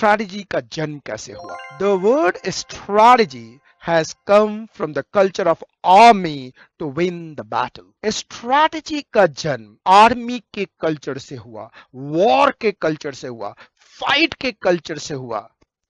Strategy का जन्म कैसे हुआ? The word strategy has come from the culture of army to win the battle. Strategy का जन्म आर्मी के कल्चर से हुआ, वॉर के कल्चर से हुआ, फाइट के कल्चर से हुआ,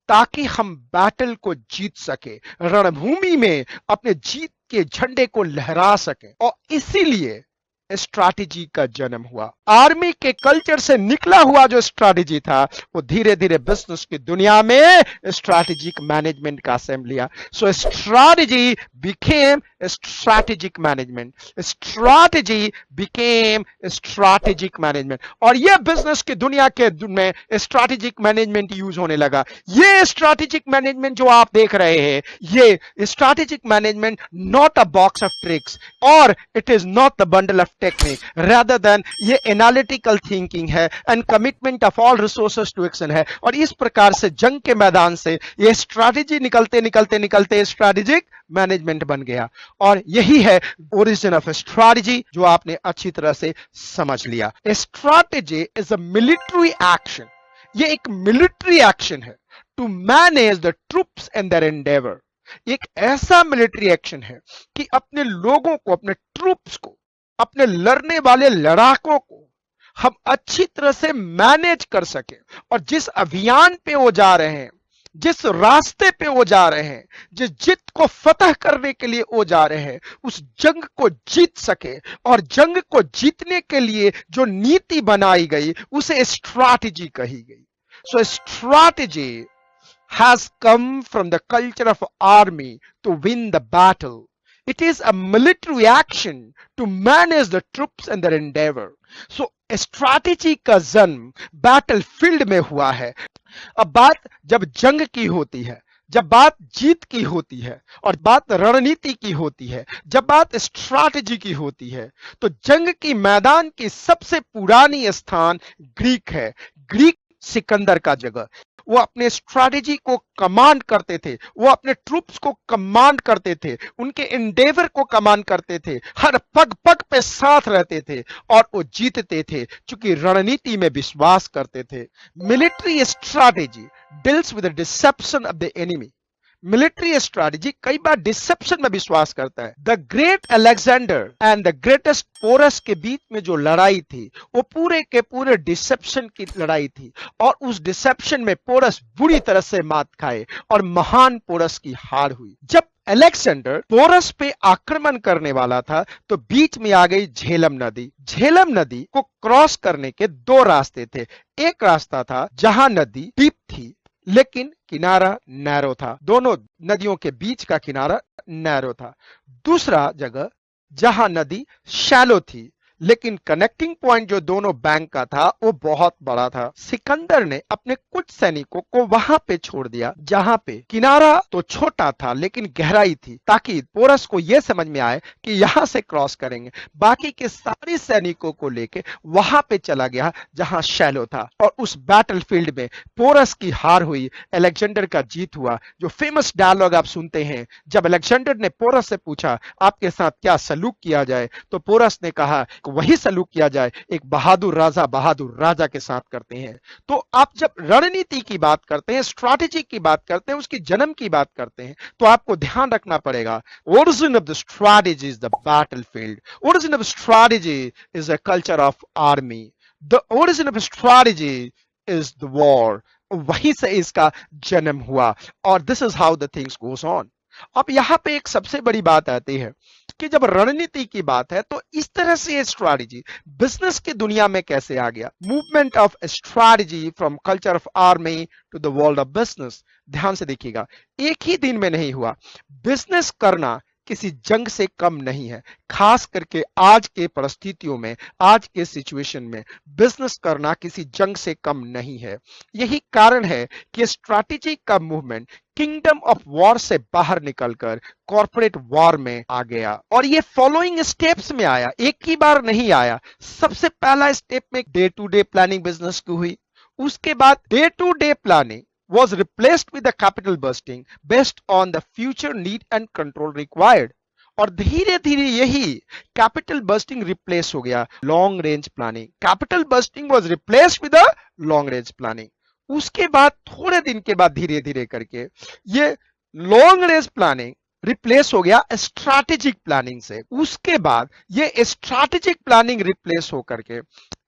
ताकि हम बैटल को जीत सके, रणभूमि में अपने जीत के झंडे को लहरा सके। और इसीलिए स्ट्रैटेजी का जन्म हुआ। आर्मी के कल्चर से निकला हुआ जो स्ट्रैटेजी था वो धीरे धीरे बिजनेस की दुनिया में स्ट्रैटेजिक मैनेजमेंट का असेंब लिया। So strategy became strategic management, strategy became strategic management, और ये बिजनेस की दुनिया के में स्ट्रैटेजिक मैनेजमेंट यूज होने लगा। ये स्ट्रैटेजिक मैनेजमेंट जो आप देख रहे हैं, ये strategic management not a box of tricks और it is not the bundle of technique, rather than ये एनालिटिकल थिंकिंग है and commitment of all resources to action है। और इस प्रकार से जंग के मैदान से ये स्ट्रैटेजी निकलते निकलते निकलते स्ट्रैटेजिक मैनेजमेंट बन गया। और यही है ओरिजिन ऑफ स्ट्रैटेजी जो आपने अच्छी तरह से समझ लिया। Strategy is a military action, ये एक मिलिट्री एक्शन है to manage the troops and their endeavour. एक ऐसा मिलिट्री एक्शन है कि अपने लोगों को, अपने ट्रूप्स को, अपने लड़ने वाले लड़ाकों को हम अच्छी तरह से मैनेज कर सके, और जिस अभियान पे वो जा रहे हैं, जिस रास्ते पे वो जा रहे हैं, जिस जित को फतह करने के लिए वो जा रहे हैं, उस जंग को जीत सके। और जंग को जीतने के लिए जो नीति बनाई गई उसे स्ट्रैटेजी कही गई। सो strategy has come from the culture of army to win the battle. It is a military action to manage the troops and their endeavor. So strategy का जन्म battlefield में हुआ है। अब बात जब जंग की होती है, जब बात जीत की होती है और बात रणनीति की होती है, जब बात स्ट्रैटेजी की होती है, तो जंग की मैदान की सबसे पुरानी स्थान ग्रीक है। ग्रीक सिकंदर का जगह, वो अपने स्ट्रैटेजी को कमांड करते थे, वो अपने ट्रूप्स को कमांड करते थे, उनके एंडेवर को कमांड करते थे, हर पग पग पे साथ रहते थे और वो जीतते थे क्योंकि रणनीति में विश्वास करते थे। Military strategy deals with the deception of the enemy. Military strategy कई बार डिसेप्शन में विश्वास करता है। The great Alexander and the greatest Porus के बीच में जो लड़ाई थी वो पूरे के पूरे डिसेप्शन की लड़ाई थी, और उस डिसेप्शन में पोरस बुरी तरह से मात खाए और महान पोरस की हार हुई। जब अलेक्जेंडर पोरस पे आक्रमण करने वाला था तो बीच में आ गई झेलम नदी। झेलम नदी को क्रॉस करने के दो रास्ते थे। एक रास्ता था जहां नदी डीप थी लेकिन किनारा नैरो था, दोनों नदियों के बीच का किनारा नैरो था। दूसरा जगह जहां नदी शैलो थी लेकिन कनेक्टिंग पॉइंट जो दोनों बैंक का था वो बहुत बड़ा था। सिकंदर ने अपने कुछ सैनिकों को वहां पे छोड़ दिया जहां पे किनारा तो छोटा था लेकिन गहराई थी, ताकि पोरस को यह समझ में आए कि यहां से क्रॉस करेंगे। बाकी के सारे सैनिकों को लेके वहां पे चला गया जहां शैलो था, और उस बैटलफील्ड में पोरस की हार हुई, अलेक्जेंडर का जीत हुआ। जो फेमस डायलॉग आप सुनते हैं, जब अलेक्जेंडर ने पोरस से पूछा आपके साथ क्या सलूक किया जाए, तो पोरस ने कहा वही सलूक किया जाए एक बहादुर राजा के साथ करते हैं। तो आप जब रणनीति की बात करते हैं, स्ट्रैटेजी की बात करते हैं, उसकी जन्म की बात करते हैं, तो आपको ध्यान रखना पड़ेगा origin of the strategy is the battlefield, origin of strategy is a culture of army, the origin of strategy is the war. वहीं से इसका जन्म हुआ, और this is how the things goes on. अब यहां पे एक सबसे बड़ी बात आती है कि जब रणनीति की बात है तो इस तरह से स्ट्रैटेजी बिजनेस की दुनिया में कैसे आ गया। Movement of strategy from culture of army to the world of business. ध्यान से देखिएगा, एक ही दिन में नहीं हुआ। बिजनेस करना किसी जंग से कम नहीं है। खास करके आज के परिस्थितियों में, आज के सिचुएशन में बिजनेस करना किसी जंग से कम नहीं है। यही कारण है कि स्ट्रैटेजी का मूवमेंट किंगडम ऑफ वॉर से बाहर निकलकर कॉर्पोरेट वॉर में आ गया, और ये फॉलोइंग स्टेप्स में आया, एक ही बार नहीं आया। सबसे पहला स्टेप में day to day planning business की हुई, उसके बाद day to day planning was replaced with the capital bursting based on the future need and control required, और धीरे धीरे यही कैपिटल बर्स्टिंग रिप्लेस हो गया long range planning. Capital bursting was replaced with the long range planning. उसके बाद थोड़े दिन के बाद धीरे धीरे करके ये लॉन्ग रेंज प्लानिंग रिप्लेस हो गया स्ट्रैटेजिक प्लानिंग से। उसके बाद ये स्ट्रैटेजिक प्लानिंग रिप्लेस होकर के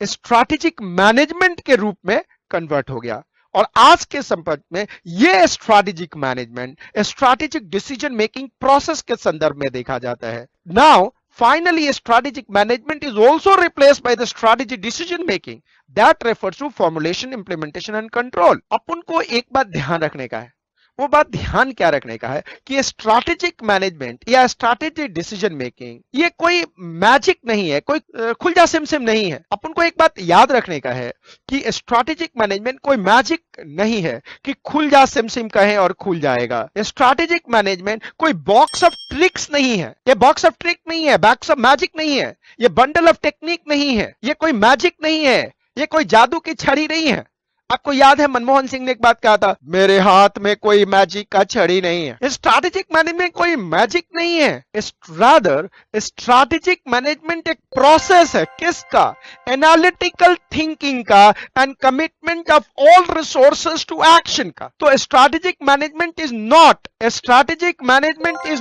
स्ट्रैटेजिक मैनेजमेंट के रूप में कन्वर्ट हो गया। और आज के संपर्क में ये strategic management strategic decision making process के संदर्भ में देखा जाता है। Now finally strategic management is also replaced by the strategic decision making that refers to formulation, implementation and control। अपन को एक बात ध्यान रखने का है, वो बात ध्यान क्या रखने का है कि स्ट्रैटेजिक मैनेजमेंट या स्ट्रैटेजिक डिसीजन मेकिंग ये कोई मैजिक नहीं है, कोई खुलजा सिमसिम नहीं है। अपन को एक बात याद रखने का है कि स्ट्रैटेजिक मैनेजमेंट कोई मैजिक नहीं है कि खुल जा सिमसिम कहे और खुल जाएगा। स्ट्रैटेजिक मैनेजमेंट कोई बॉक्स ऑफ ट्रिक्स नहीं है, ये बॉक्स ऑफ ट्रिक नहीं है, बॉक्स ऑफ मैजिक नहीं है, ये बंडल ऑफ टेक्निक नहीं है, ये कोई मैजिक नहीं है, ये कोई जादू की छड़ी नहीं है। आपको याद है मनमोहन सिंह ने एक बात कहा था, मेरे हाथ में कोई मैजिक का छड़ी नहीं है। स्ट्रैटेजिक मैनेजमेंट कोई मैजिक नहीं है, रादर स्ट्रैटेजिक मैनेजमेंट एक प्रोसेस है। किसका? एनालिटिकल थिंकिंग का and commitment of all resources to action का। तो strategic management is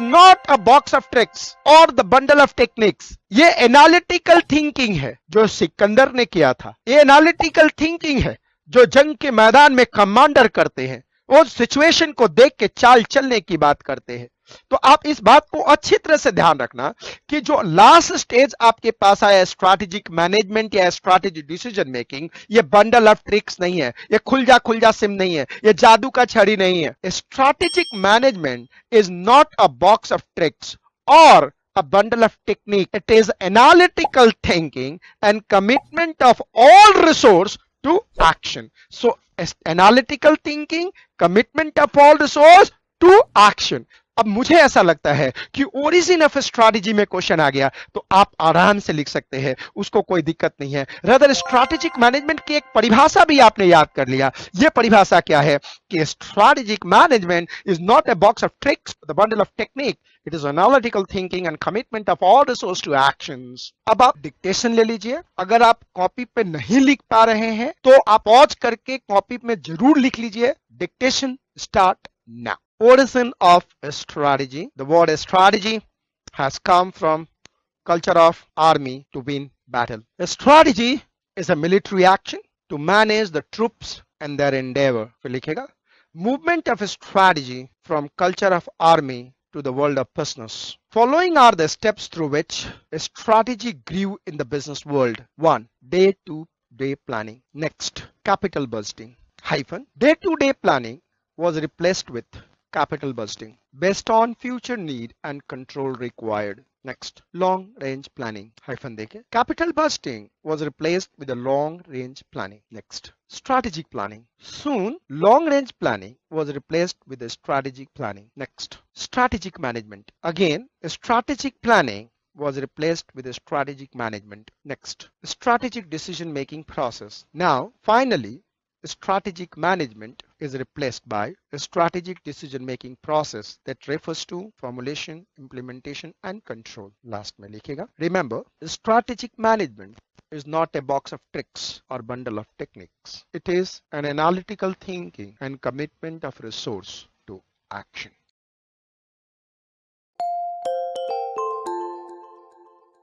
not a box of tricks और द बंडल ऑफ टेक्निक्स। ये एनालिटिकल थिंकिंग है जो सिकंदर ने किया था। ये एनालिटिकल थिंकिंग है जो जंग के मैदान में कमांडर करते हैं, वो सिचुएशन को देख के चाल चलने की बात करते हैं। तो आप इस बात को अच्छी तरह से ध्यान रखना कि जो लास्ट स्टेज आपके पास आया स्ट्रैटेजिक मैनेजमेंट या स्ट्रैटेजिक डिसीजन मेकिंग, ये बंडल ऑफ ट्रिक्स नहीं है, ये खुल जा सिम नहीं है, ये जादू का छड़ी नहीं है। Strategic management is not a box of tricks और a bundle of technique. It is analytical thinking and commitment of all resource to action. So analytical thinking, commitment of all resource to action. अब मुझे ऐसा लगता है कि origin of strategy में question आ गया तो आप आराम से लिख सकते हैं, उसको कोई दिक्कत नहीं है। रदर स्ट्रैटेजिक मैनेजमेंट की एक परिभाषा भी आपने याद कर लिया। यह परिभाषा क्या है कि strategic management is not a box of tricks, the bundle of technique, it is analytical thinking and commitment of all resource to actions. अब आप डिक्टेशन ले लीजिए। अगर आप कॉपी पे नहीं लिख पा रहे हैं तो आप पॉज करके कॉपी में जरूर लिख लीजिए। Dictation start now. Origin of strategy. The word strategy has come from culture of army to win battle. A strategy is a military action to manage the troops and their endeavor. फिर लिखेगा movement of a strategy from culture of army to the world of business. Following are the steps through which a strategy grew in the business world. 1. Day-to-day planning. Next, capital budgeting. Day-to-day planning was replaced with capital budgeting based on future need and control required. Next, long range planning. Capital budgeting was replaced with a long range planning. Next, strategic planning. Soon, long range planning was replaced with a strategic planning. Next, strategic management. Again, strategic planning was replaced with a strategic management. Next, strategic decision making process. Now, finally, strategic management is replaced by a strategic decision making process that refers to formulation, implementation and control. Last में लिखेगा, remember, strategic management is not a box of tricks or bundle of techniques. It is an analytical thinking and commitment of resource to action.